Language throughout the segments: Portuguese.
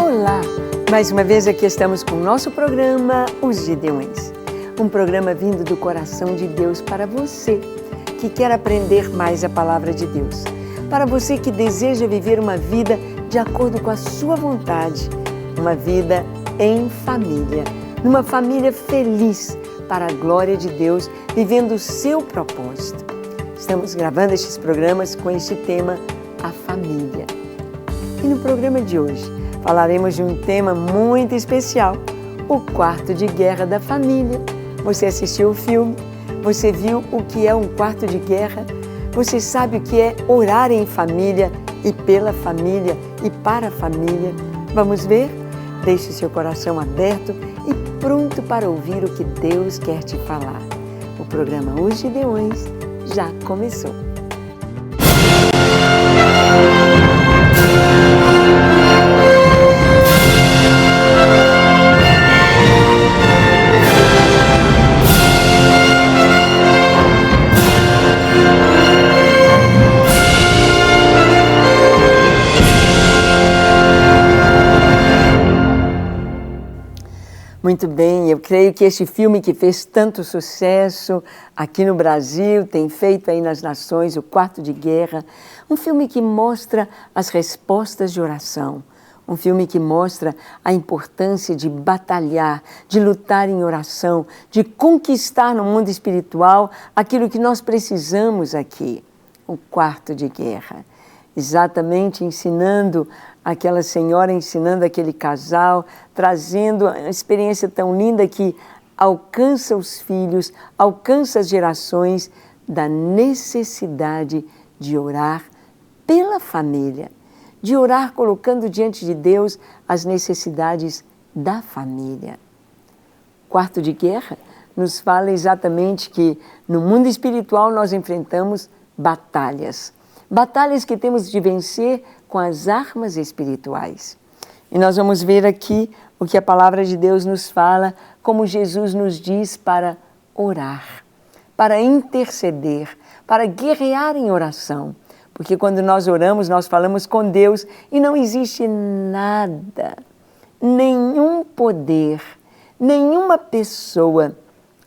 Olá! Mais uma vez aqui estamos com o nosso programa Os Gideões. Um programa vindo do coração de Deus para você que quer aprender mais a palavra de Deus. Para você que deseja viver uma vida de acordo com a sua vontade. Uma vida em família. Numa família feliz para a glória de Deus, vivendo o seu propósito. Estamos gravando estes programas com este tema, a família. E no programa de hoje falaremos de um tema muito especial, o quarto de guerra da família. Você assistiu o filme? Você viu o que é um quarto de guerra? Você sabe o que é orar em família e pela família e para a família? Vamos ver? Deixe o seu coração aberto e pronto para ouvir o que Deus quer te falar. O programa Os Gideões já começou. Muito bem, eu creio que este filme que fez tanto sucesso aqui no Brasil, tem feito aí nas nações, o Quarto de Guerra, um filme que mostra as respostas de oração, um filme que mostra a importância de batalhar, de lutar em oração, de conquistar no mundo espiritual aquilo que nós precisamos aqui, o Quarto de Guerra. Exatamente ensinando aquela senhora, ensinando aquele casal, trazendo uma experiência tão linda que alcança os filhos, alcança as gerações da necessidade de orar pela família, de orar colocando diante de Deus as necessidades da família. Quarto de guerra nos fala exatamente que no mundo espiritual nós enfrentamos batalhas. Batalhas que temos de vencer com as armas espirituais. E nós vamos ver aqui o que a palavra de Deus nos fala, como Jesus nos diz para orar, para interceder, para guerrear em oração. Porque quando nós oramos, nós falamos com Deus e não existe nada, nenhum poder, nenhuma pessoa,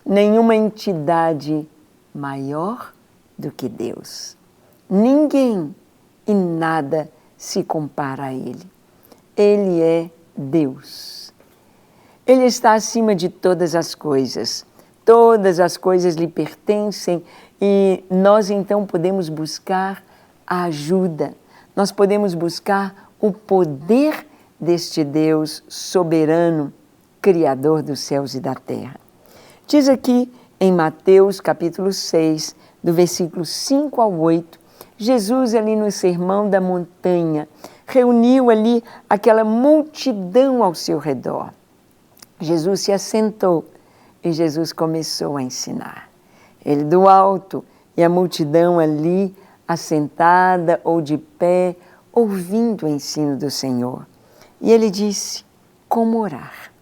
nenhuma entidade maior do que Deus. Ninguém e nada se compara a Ele. Ele é Deus. Ele está acima de todas as coisas lhe pertencem e nós então podemos buscar a ajuda, nós podemos buscar o poder deste Deus soberano, Criador dos céus e da terra. Diz aqui em Mateus capítulo 6, do versículo 5 ao 8, Jesus ali no Sermão da Montanha, reuniu ali aquela multidão ao seu redor. Jesus se assentou e Jesus começou a ensinar. Ele do alto e a multidão ali assentada ou de pé, ouvindo o ensino do Senhor. E ele disse, como orar?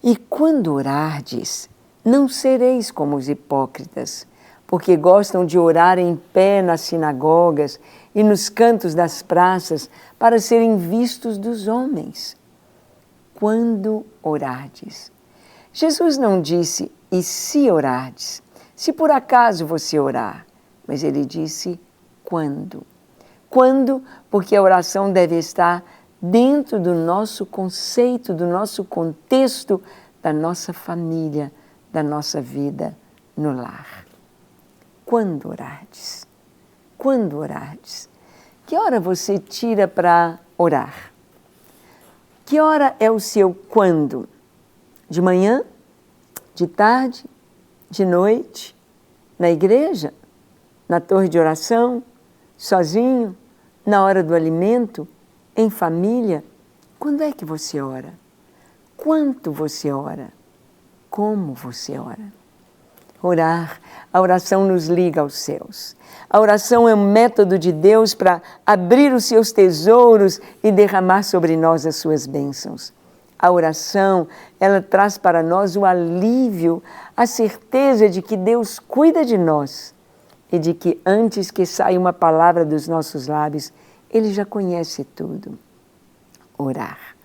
E quando orardes, não sereis como os hipócritas, porque gostam de orar em pé nas sinagogas e nos cantos das praças para serem vistos dos homens. Quando orardes. Jesus não disse, e se orardes, se por acaso você orar, mas ele disse, quando. Quando? Porque a oração deve estar dentro do nosso conceito, do nosso contexto, da nossa família, da nossa vida no lar. Quando orardes? Quando orardes? Que hora você tira para orar? Que hora é o seu quando? De manhã? De tarde? De noite? Na igreja? Na torre de oração? Sozinho? Na hora do alimento? Em família? Quando é que você ora? Quanto você ora? Como você ora? Orar, a oração nos liga aos céus. A oração é um método de Deus para abrir os seus tesouros e derramar sobre nós as suas bênçãos. A oração, ela traz para nós o alívio, a certeza de que Deus cuida de nós e de que antes que saia uma palavra dos nossos lábios, Ele já conhece tudo. orar.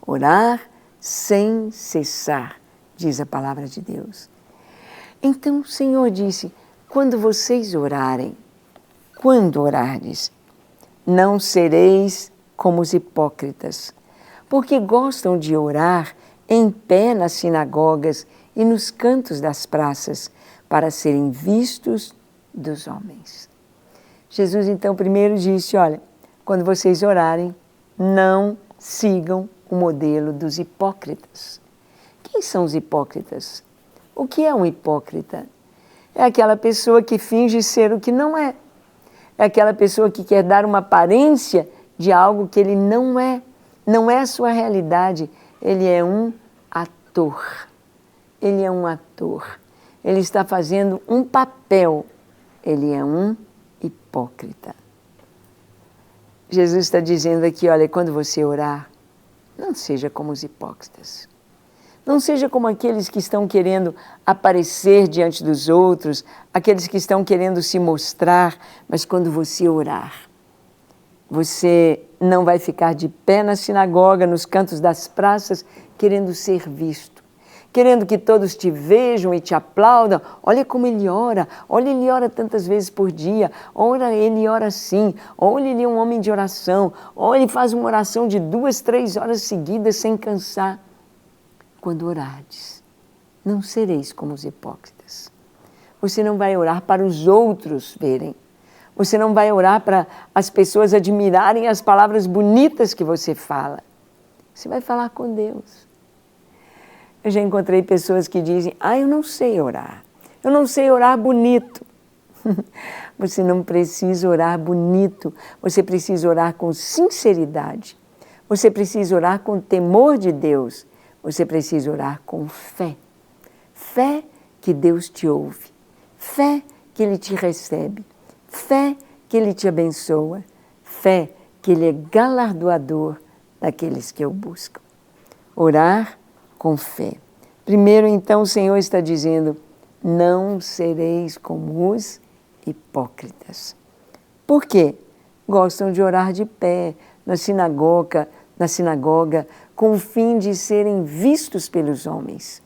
Orar sem cessar, diz a palavra de Deus. Então o Senhor disse, quando vocês orarem, quando orardes, não sereis como os hipócritas, porque gostam de orar em pé nas sinagogas e nos cantos das praças, para serem vistos dos homens. Jesus então primeiro disse, olha, quando vocês orarem, não sigam o modelo dos hipócritas. Quem são os hipócritas? O que é um hipócrita? É aquela pessoa que finge ser o que não é. É aquela pessoa que quer dar uma aparência de algo que ele não é. Não é a sua realidade. Ele é um ator. Ele é um ator. Ele está fazendo um papel. Ele é um hipócrita. Jesus está dizendo aqui, olha, quando você orar, não seja como os hipócritas. Não seja como aqueles que estão querendo aparecer diante dos outros, aqueles que estão querendo se mostrar, mas quando você orar, você não vai ficar de pé na sinagoga, nos cantos das praças, querendo ser visto, querendo que todos te vejam e te aplaudam. Olha como ele ora tantas vezes por dia, ele ora assim, olha, ele é um homem de oração, olha, ele faz uma oração de 2, 3 horas seguidas sem cansar. Quando orardes, não sereis como os hipócritas. Você não vai orar para os outros verem. Você não vai orar para as pessoas admirarem as palavras bonitas que você fala. Você vai falar com Deus. Eu já encontrei pessoas que dizem, eu não sei orar. Eu não sei orar bonito. Você não precisa orar bonito. Você precisa orar com sinceridade. Você precisa orar com temor de Deus. Você precisa orar com fé. Fé que Deus te ouve. Fé que Ele te recebe. Fé que Ele te abençoa. Fé que Ele é galardoador daqueles que o buscam. Orar com fé. Primeiro, então, o Senhor está dizendo, não sereis como os hipócritas. Por quê? Gostam de orar de pé, na sinagoga, com o fim de serem vistos pelos homens,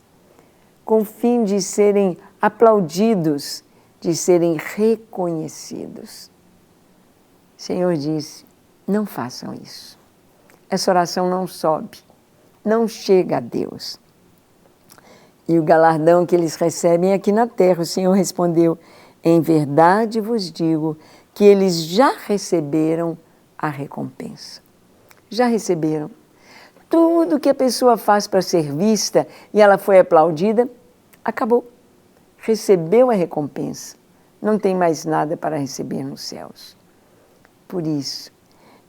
com o fim de serem aplaudidos, de serem reconhecidos. O Senhor disse, não façam isso. Essa oração não sobe, não chega a Deus. E o galardão que eles recebem aqui na terra, o Senhor respondeu, em verdade vos digo que eles já receberam a recompensa. Já receberam. Tudo que a pessoa faz para ser vista e ela foi aplaudida, acabou. Recebeu a recompensa. Não tem mais nada para receber nos céus. Por isso,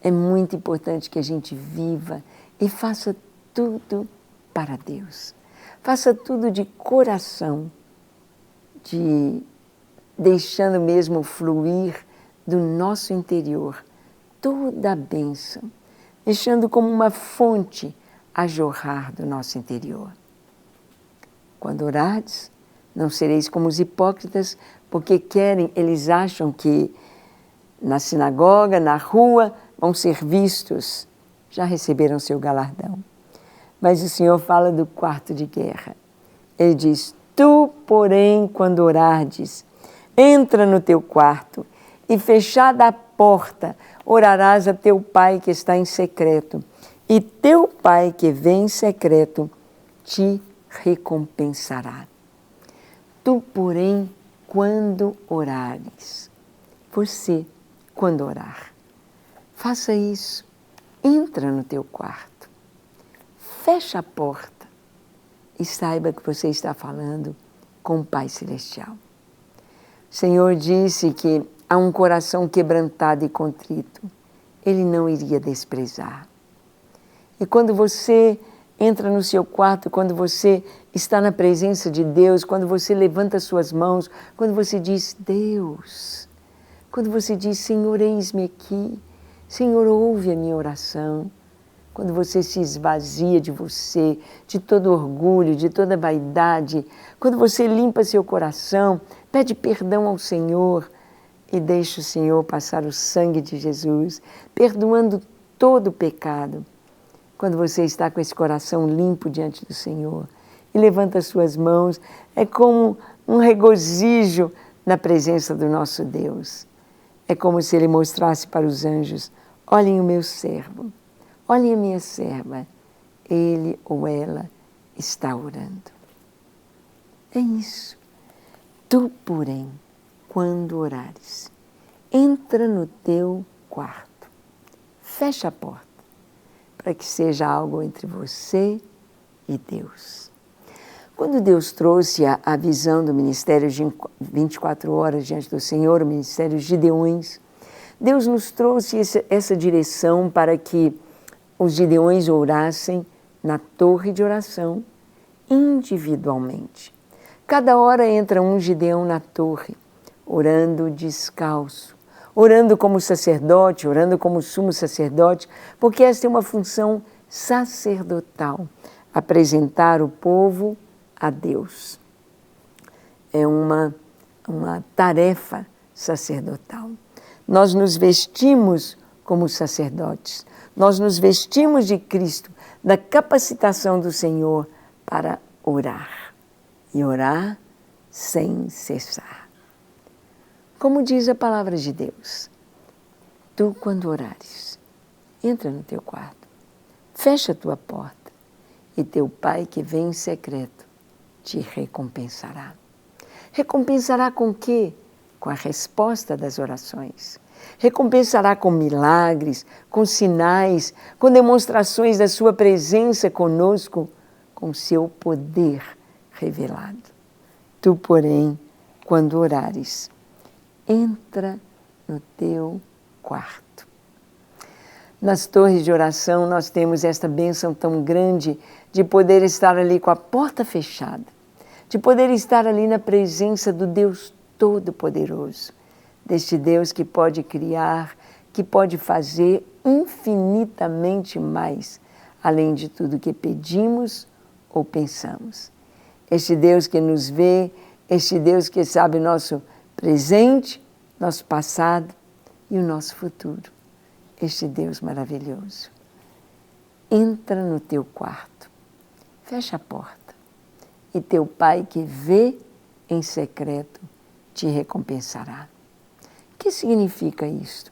é muito importante que a gente viva e faça tudo para Deus. Faça tudo de coração, deixando mesmo fluir do nosso interior toda a bênção, deixando como uma fonte a jorrar do nosso interior. Quando orardes, não sereis como os hipócritas, porque eles acham que na sinagoga, na rua, vão ser vistos, já receberam seu galardão. Mas o Senhor fala do quarto de guerra. Ele diz, tu, porém, quando orardes, entra no teu quarto e fechada a porta, orarás a teu Pai que está em secreto, e teu Pai que vem em secreto te recompensará. Tu, porém, quando orares, você, quando orar, faça isso, entra no teu quarto, fecha a porta e saiba que você está falando com o Pai Celestial. O Senhor disse que a um coração quebrantado e contrito, Ele não iria desprezar. E quando você entra no seu quarto, quando você está na presença de Deus, quando você levanta suas mãos, quando você diz, Deus, quando você diz, Senhor, eis-me aqui, Senhor, ouve a minha oração, quando você se esvazia de você, de todo orgulho, de toda vaidade, quando você limpa seu coração, pede perdão ao Senhor e deixa o Senhor passar o sangue de Jesus, perdoando todo o pecado. quando você está com esse coração limpo diante do Senhor e levanta as suas mãos, é como um regozijo na presença do nosso Deus. É como se Ele mostrasse para os anjos: olhem o meu servo, olhem a minha serva, ele ou ela está orando. É isso. Tu, porém, quando orares, entra no teu quarto, fecha a porta, para que seja algo entre você e Deus. Quando Deus trouxe a visão do ministério de 24 horas diante do Senhor, o ministério de Gideões, Deus nos trouxe essa direção para que os Gideões orassem na torre de oração individualmente. Cada hora entra um Gideão na torre, orando descalço, orando como sacerdote, orando como sumo sacerdote, porque esta é uma função sacerdotal, apresentar o povo a Deus. É uma tarefa sacerdotal. Nós nos vestimos como sacerdotes, nós nos vestimos de Cristo, da capacitação do Senhor para orar, e orar sem cessar. Como diz a palavra de Deus, tu, quando orares, entra no teu quarto, fecha a tua porta, e teu Pai que vem em secreto te recompensará. Recompensará com quê? Com a resposta das orações. Recompensará com milagres, com sinais, com demonstrações da sua presença conosco, com seu poder revelado. Tu, porém, quando orares, entra no teu quarto. Nas torres de oração nós temos esta bênção tão grande de poder estar ali com a porta fechada, de poder estar ali na presença do Deus Todo-Poderoso, deste Deus que pode criar, que pode fazer infinitamente mais, além de tudo que pedimos ou pensamos. Este Deus que nos vê, este Deus que sabe o nosso presente, nosso passado e o nosso futuro. Este Deus maravilhoso. Entra no teu quarto, fecha a porta, e teu Pai que vê em secreto te recompensará. O que significa isto?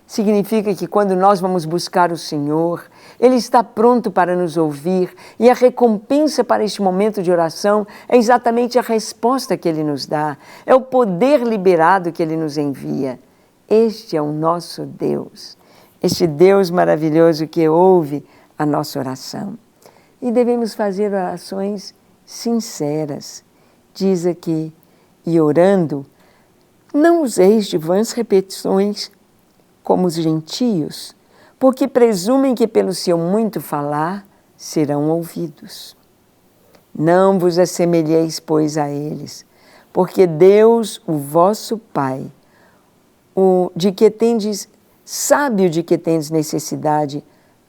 Significa que quando nós vamos buscar o Senhor, Ele está pronto para nos ouvir, e a recompensa para este momento de oração é exatamente a resposta que Ele nos dá, é o poder liberado que Ele nos envia. Este é o nosso Deus, este Deus maravilhoso que ouve a nossa oração. E devemos fazer orações sinceras. Diz aqui, e orando, não useis de vãs repetições como os gentios, porque presumem que pelo seu muito falar serão ouvidos. Não vos assemelheis, pois, a eles, porque Deus, o vosso Pai, sabe o de que tendes necessidade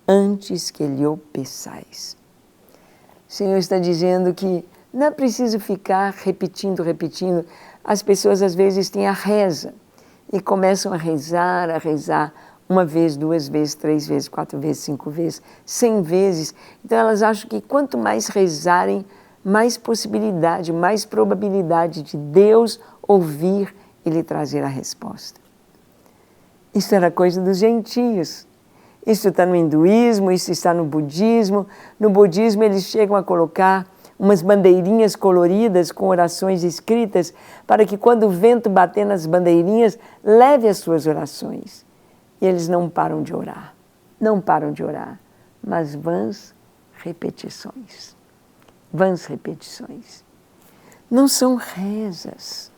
antes que lhe o peçais. O Senhor está dizendo que não é preciso ficar repetindo. As pessoas às vezes têm a reza e começam a rezar uma vez, 2 vezes, 3 vezes, 4 vezes, 5 vezes, 100 vezes. Então elas acham que quanto mais rezarem, mais possibilidade, mais probabilidade de Deus ouvir e lhe trazer a resposta. Isso era coisa dos gentios. Isso está no hinduísmo, isso está no budismo. No budismo eles chegam a colocar umas bandeirinhas coloridas com orações escritas para que quando o vento bater nas bandeirinhas, leve as suas orações. E eles não param de orar, mas vãs repetições. Vãs repetições. Não são rezas,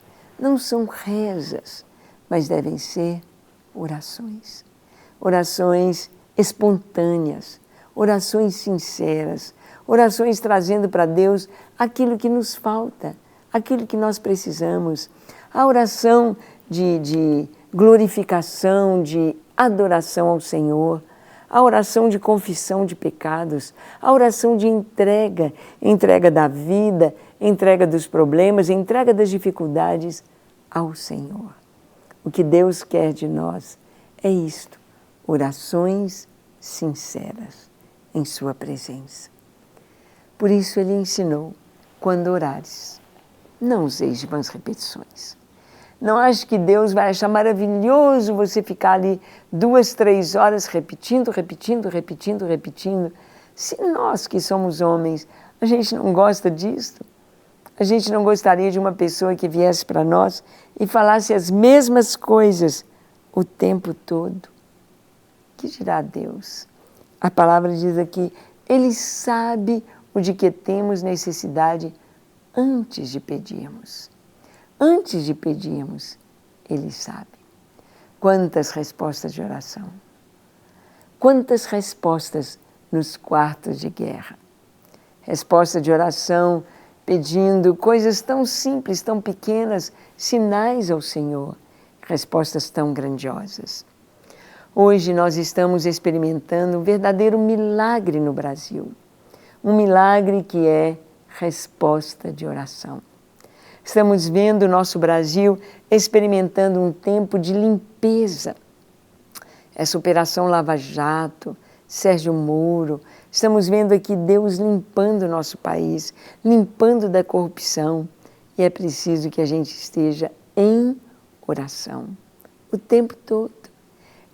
mas devem ser orações. Orações espontâneas, orações sinceras, orações trazendo para Deus aquilo que nos falta, aquilo que nós precisamos. A oração de glorificação, de adoração ao Senhor, a oração de confissão de pecados, a oração de entrega da vida, entrega dos problemas, entrega das dificuldades ao Senhor. O que Deus quer de nós é isto, orações sinceras. em sua presença. Por isso ele ensinou, quando orares, não useis de vãs repetições. Não ache que Deus vai achar maravilhoso você ficar ali 2, 3 horas repetindo. Se nós que somos homens, a gente não gosta disso, a gente não gostaria de uma pessoa que viesse para nós e falasse as mesmas coisas o tempo todo. Que dirá Deus? A palavra diz aqui, Ele sabe o de que temos necessidade antes de pedirmos. Antes de pedirmos, Ele sabe. Quantas respostas de oração. Quantas respostas nos quartos de guerra. Resposta de oração pedindo coisas tão simples, tão pequenas, sinais ao Senhor. Respostas tão grandiosas. Hoje nós estamos experimentando um verdadeiro milagre no Brasil. Um milagre que é resposta de oração. Estamos vendo o nosso Brasil experimentando um tempo de limpeza. Essa Operação Lava Jato, Sérgio Moro, estamos vendo aqui Deus limpando o nosso país, limpando da corrupção. E é preciso que a gente esteja em oração o tempo todo.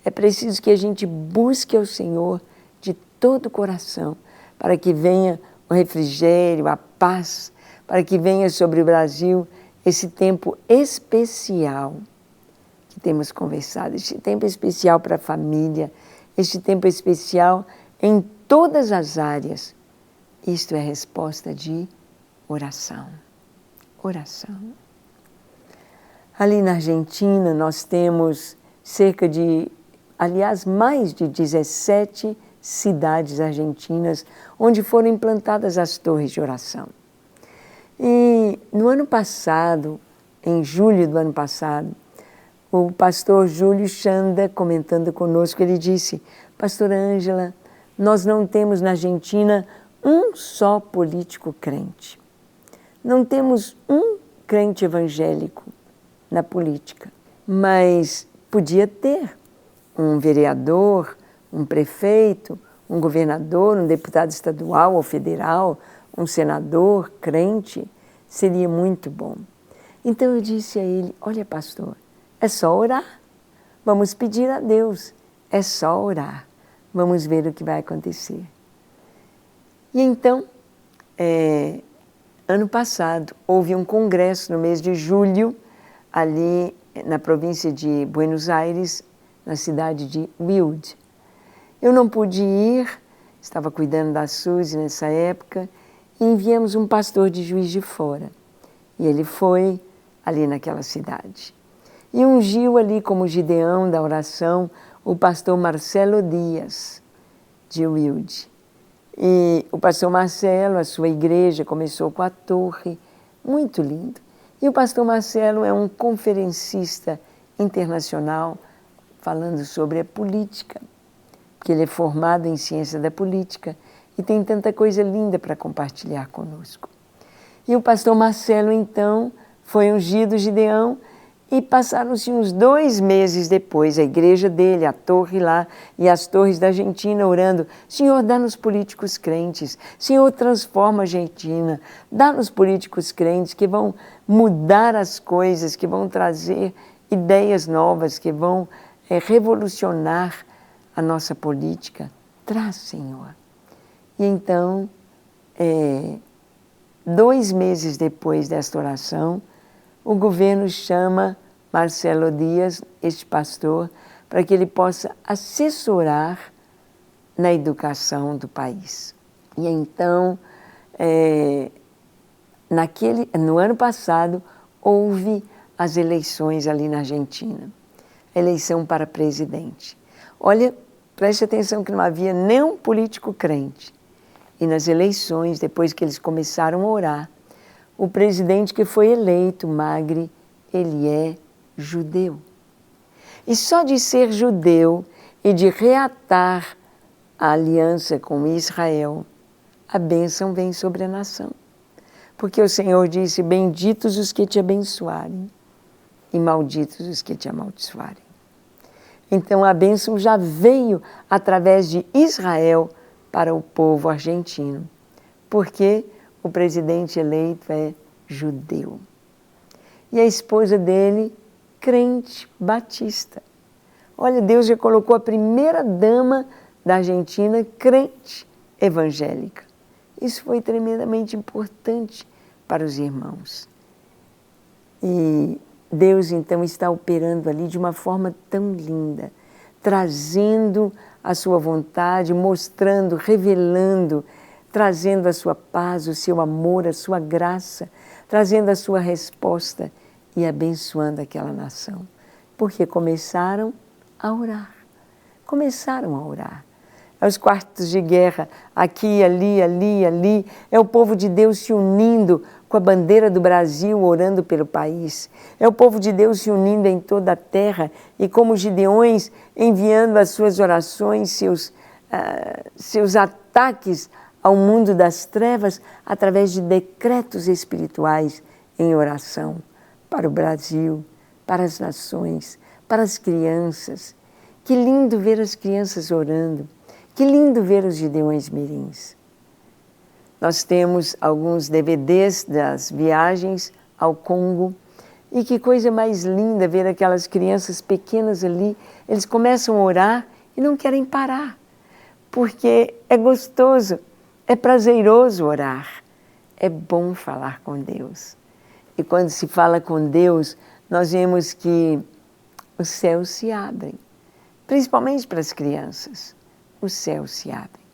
É preciso que a gente busque ao Senhor de todo o coração, para que venha o refrigério, a paz, para que venha sobre o Brasil esse tempo especial que temos conversado, este tempo especial para a família, este tempo especial em todas as áreas. Isto é resposta de oração. Oração. Ali na Argentina nós temos mais de 17 cidades argentinas onde foram implantadas as torres de oração. E no ano passado, em julho do ano passado, o pastor Júlio Chanda, comentando conosco, ele disse, Pastora Ângela, nós não temos na Argentina um só político crente. Não temos um crente evangélico na política, mas podia ter um vereador, um prefeito, um governador, um deputado estadual ou federal, um senador crente, seria muito bom. Então eu disse a ele, olha pastor, é só orar, vamos pedir a Deus, é só orar, vamos ver o que vai acontecer. E então, ano passado, houve um congresso no mês de julho, ali na província de Buenos Aires, na cidade de Wilde. Eu não pude ir, estava cuidando da Suzy nessa época, e enviamos um pastor de Juiz de Fora. E ele foi ali naquela cidade. E ungiu ali como Gideão da oração o pastor Marcelo Dias, de Wilde. E o pastor Marcelo, a sua igreja, começou com a torre, muito lindo. E o pastor Marcelo é um conferencista internacional, falando sobre a política, porque ele é formado em ciência da política e tem tanta coisa linda para compartilhar conosco. E o pastor Marcelo, então, foi ungido Gideão e passaram-se uns 2 meses depois, a igreja dele, a torre lá e as torres da Argentina orando, Senhor, dá-nos políticos crentes, Senhor, transforma a Argentina, dá-nos políticos crentes que vão mudar as coisas, que vão trazer ideias novas, que vão revolucionar a nossa política. Traz, Senhor. E então, 2 meses depois desta oração, o governo chama Marcelo Dias, este pastor, para que ele possa assessorar na educação do país. E então, no ano passado, houve as eleições ali na Argentina. Eleição para presidente. Olha, preste atenção que não havia nenhum político crente. E nas eleições, depois que eles começaram a orar, o presidente que foi eleito, Magri, ele é judeu. E só de ser judeu e de reatar a aliança com Israel, a bênção vem sobre a nação. Porque o Senhor disse, benditos os que te abençoarem e malditos os que te amaldiçoarem. Então a bênção já veio através de Israel para o povo argentino, porque o presidente eleito é judeu. E a esposa dele, crente batista. Olha, Deus já colocou a primeira dama da Argentina crente evangélica. Isso foi tremendamente importante para os irmãos. E Deus então está operando ali de uma forma tão linda, trazendo a sua vontade, mostrando, revelando, trazendo a sua paz, o seu amor, a sua graça, trazendo a sua resposta e abençoando aquela nação. Porque começaram a orar. Começaram a orar. É os quartos de guerra, aqui, ali, ali, ali. É o povo de Deus se unindo com a bandeira do Brasil, orando pelo país. É o povo de Deus se unindo em toda a terra e como Gideões enviando as suas orações, seus ataques ao mundo das trevas através de decretos espirituais em oração para o Brasil, para as nações, para as crianças. Que lindo ver as crianças orando. Que lindo ver os Gideões mirins. Nós temos alguns DVDs das viagens ao Congo e que coisa mais linda ver aquelas crianças pequenas ali. Eles começam a orar e não querem parar, porque é gostoso, é prazeroso orar, é bom falar com Deus. E quando se fala com Deus, nós vemos que os céus se abrem, principalmente para as crianças. Os céus se abrem.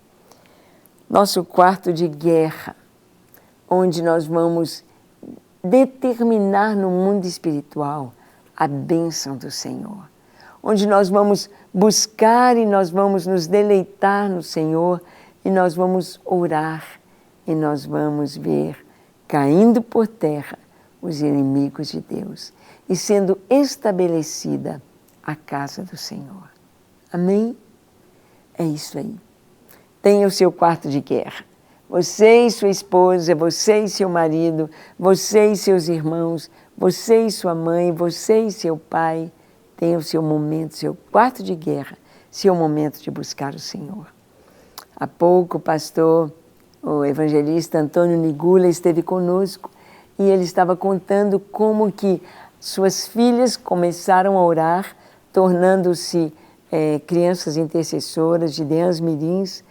Nosso quarto de guerra, onde nós vamos determinar no mundo espiritual a bênção do Senhor, onde nós vamos buscar e nós vamos nos deleitar no Senhor e nós vamos orar e nós vamos ver caindo por terra os inimigos de Deus e sendo estabelecida a casa do Senhor. Amém? É isso aí. Tenha o seu quarto de guerra. Você e sua esposa, você e seu marido, você e seus irmãos, você e sua mãe, você e seu pai. Tenha o seu momento, seu quarto de guerra, seu momento de buscar o Senhor. Há pouco o evangelista Antônio Nigula esteve conosco e ele estava contando como que suas filhas começaram a orar, tornando-se crianças intercessoras, gideãs mirins,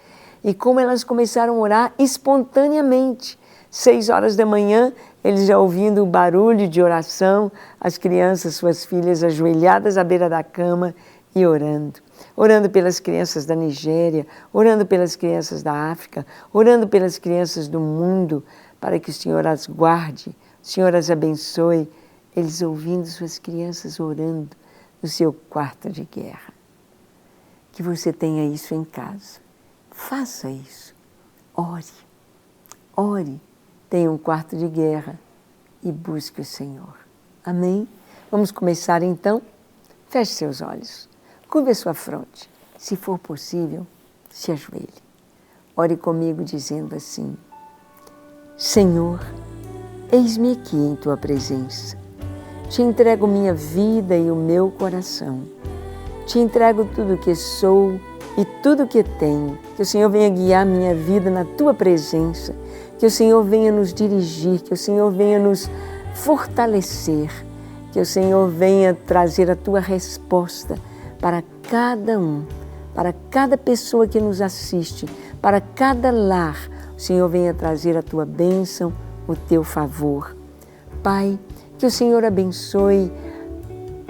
e como elas começaram a orar espontaneamente. 6 horas da manhã, eles já ouvindo o barulho de oração, as crianças, suas filhas ajoelhadas à beira da cama e orando. Orando pelas crianças da Nigéria, orando pelas crianças da África, orando pelas crianças do mundo, para que o Senhor as guarde, o Senhor as abençoe. Eles ouvindo suas crianças orando no seu quarto de guerra. Que você tenha isso em casa. Faça isso. Ore. Ore. Tenha um quarto de guerra e busque o Senhor. Amém? Vamos começar então? Feche seus olhos. Curve a sua fronte. Se for possível, se ajoelhe. Ore comigo dizendo assim: Senhor, eis-me aqui em Tua presença. Te entrego minha vida e o meu coração. Te entrego tudo o que sou e tudo o que tenho. Que o Senhor venha guiar minha vida na Tua presença. Que o Senhor venha nos dirigir. Que o Senhor venha nos fortalecer. Que o Senhor venha trazer a Tua resposta para cada um, para cada pessoa que nos assiste, para cada lar. O Senhor venha trazer a Tua bênção, o Teu favor. Pai, que o Senhor abençoe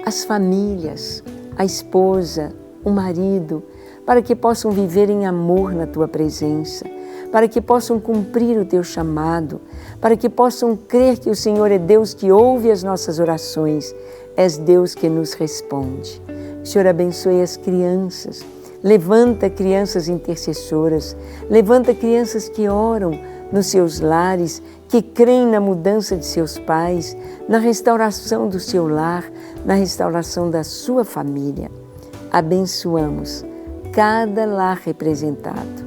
as famílias, a esposa, o marido, para que possam viver em amor na Tua presença, para que possam cumprir o Teu chamado, para que possam crer que o Senhor é Deus que ouve as nossas orações, és Deus que nos responde. O Senhor abençoe as crianças, levanta crianças intercessoras, levanta crianças que oram nos seus lares, que creem na mudança de seus pais, na restauração do seu lar, na restauração da sua família. Abençoamos cada lar representado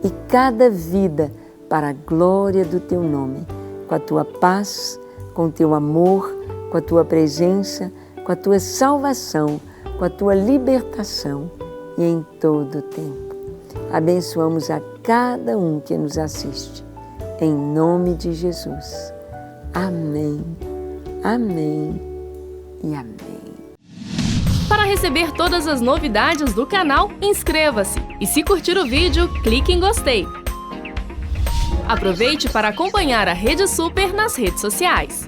e cada vida para a glória do Teu nome, com a Tua paz, com o Teu amor, com a Tua presença, com a Tua salvação, com a Tua libertação e em todo o tempo. Abençoamos a cada um que nos assiste. Em nome de Jesus. Amém, amém e amém. Para receber todas as novidades do canal, inscreva-se e, se curtir o vídeo, clique em gostei. Aproveite para acompanhar a Rede Super nas redes sociais.